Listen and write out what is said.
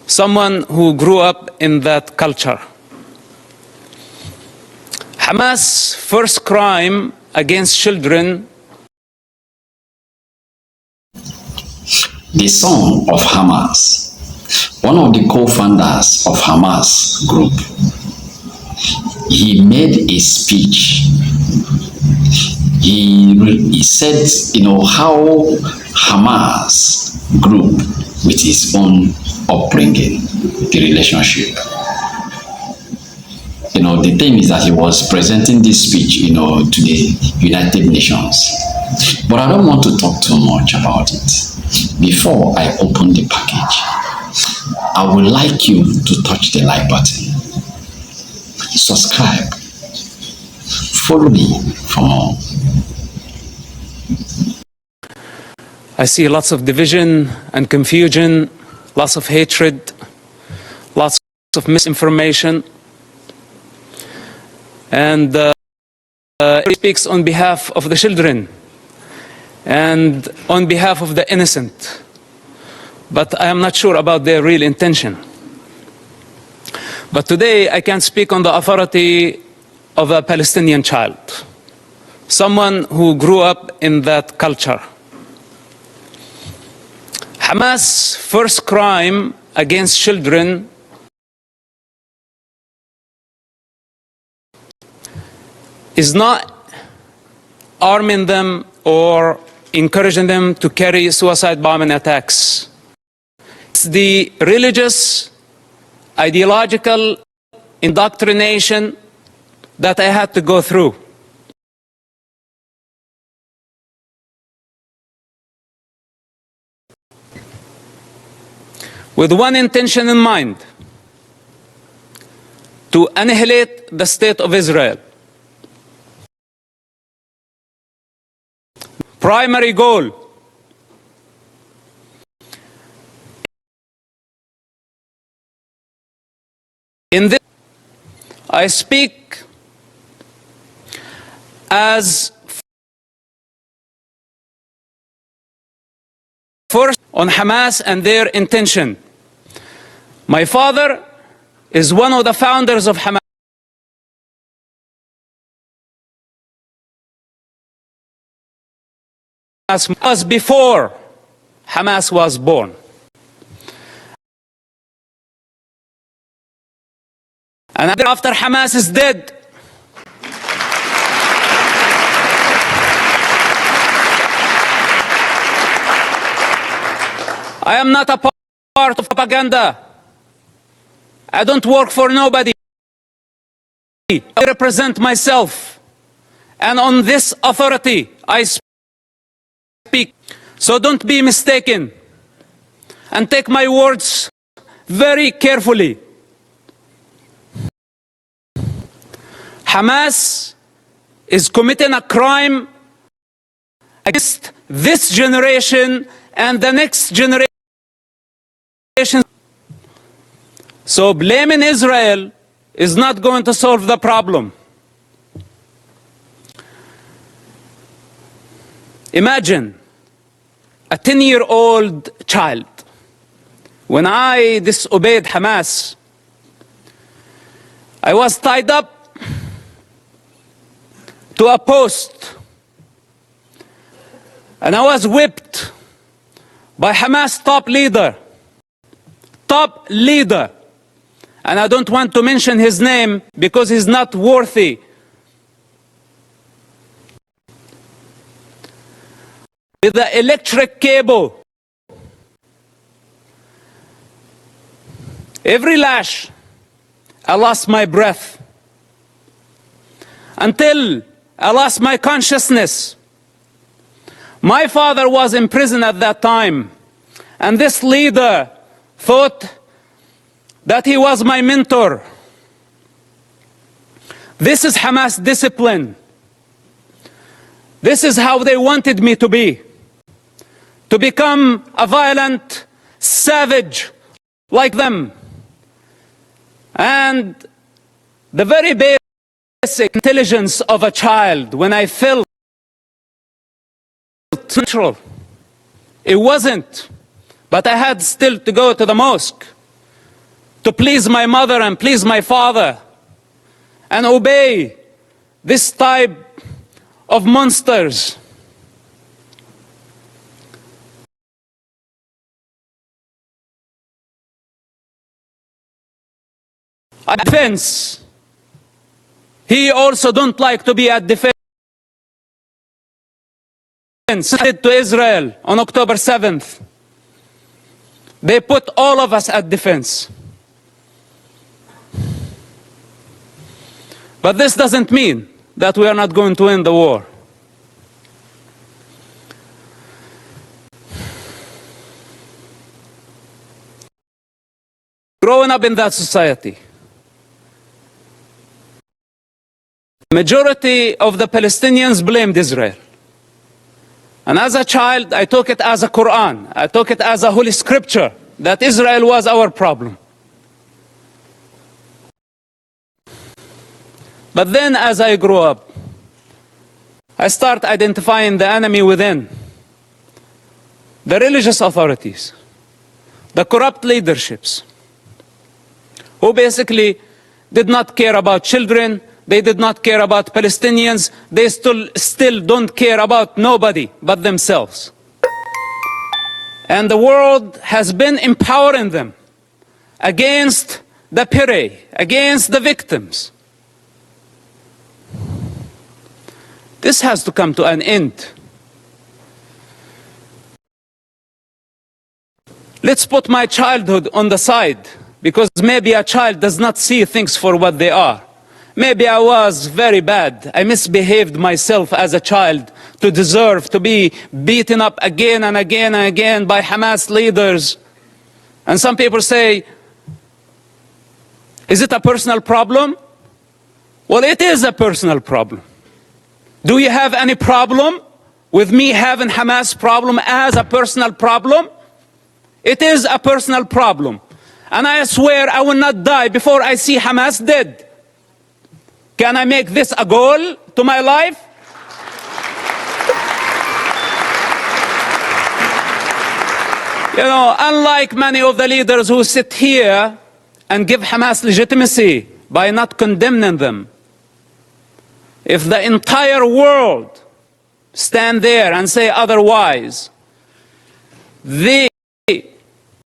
someone who grew up in that culture. Hamas' first crime against children. The son of Hamas, one of the co-founders of Hamas group, he made a speech. He said, how Hamas group with his own upbringing, the relationship. The thing is that he was presenting this speech, to the United Nations. But I don't want to talk too much about it. Before I open the package, I would like you to touch the like button, subscribe, follow me for more. I see lots of division and confusion, lots of hatred, lots of misinformation. And he speaks on behalf of the children and on behalf of the innocent. But I am not sure about their real intention. But today I can speak on the authority of a Palestinian child, someone who grew up in that culture. Hamas' first crime against children is not arming them or encouraging them to carry suicide bombing attacks. It's the religious, ideological indoctrination that I had to go through. With one intention in mind: to annihilate the state of Israel. Primary goal. In this, I speak as first on Hamas and their intention. My father is one of the founders of Hamas. Was before Hamas was born. And after Hamas is dead, I am not a part of propaganda. I don't work for nobody. I represent myself. And on this authority, I speak. So don't be mistaken. And take my words very carefully. Hamas is committing a crime against this generation and the next generation. So blaming Israel is not going to solve the problem. Imagine a 10-year-old child. When I disobeyed Hamas, I was tied up to a post, and I was whipped by Hamas top leader, and I don't want to mention his name because he's not worthy. With the electric cable, every lash, I lost my breath until I lost my consciousness. My father was in prison at that time, and this leader thought that he was my mentor. This is Hamas discipline. This is how they wanted me to be. To become a violent savage like them. And the very basic intelligence of a child, when I felt natural, it wasn't. But I had still to go to the mosque to please my mother and please my father and obey this type of monsters. At defense, he also don't like to be at defense. To Israel on October 7th. They put all of us at defense. But this doesn't mean that we are not going to win the war. Growing up in that society, majority of the Palestinians blamed Israel. And as a child, I took it as a Quran. I took it as a holy scripture that Israel was our problem. But then as I grew up, I start identifying the enemy within. The religious authorities, the corrupt leaderships, who basically did not care about children, they did not care about Palestinians, they still don't care about nobody but themselves. And the world has been empowering them against the prey, against the victims. This has to come to an end. Let's put my childhood on the side, because maybe a child does not see things for what they are. Maybe I was very bad. I misbehaved myself as a child to deserve to be beaten up again and again and again by Hamas leaders. And some people say, is it a personal problem? Well, it is a personal problem. Do you have any problem with me having Hamas problem as a personal problem? It is a personal problem. And I swear I will not die before I see Hamas dead. Can I make this a goal to my life? You know, unlike many of the leaders who sit here and give Hamas legitimacy by not condemning them, if the entire world stand there and say otherwise, they